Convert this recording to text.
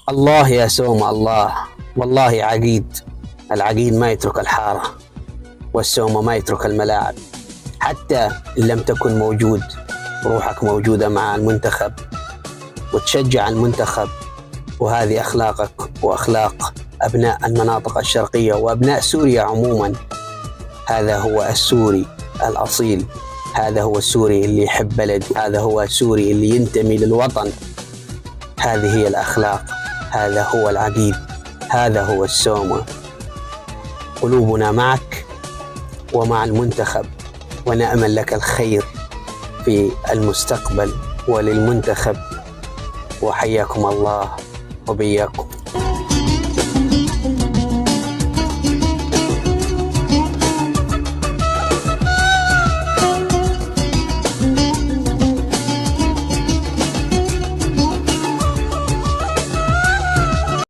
الله يا سومة الله، والله عقيد. العقيد ما يترك الحارة، والسومة ما يترك الملاعب. حتى إن لم تكن موجود، روحك موجودة مع المنتخب وتشجع المنتخب. وهذه أخلاقك وأخلاق أبناء المناطق الشرقية وأبناء سوريا عموما. هذا هو السوري الأصيل، هذا هو السوري اللي يحب بلده، هذا هو السوري اللي ينتمي للوطن. هذه هي الأخلاق، هذا هو العقيد، هذا هو السومة. قلوبنا معك ومع المنتخب، ونأمل لك الخير في المستقبل وللمنتخب. وحياكم الله وبياكم.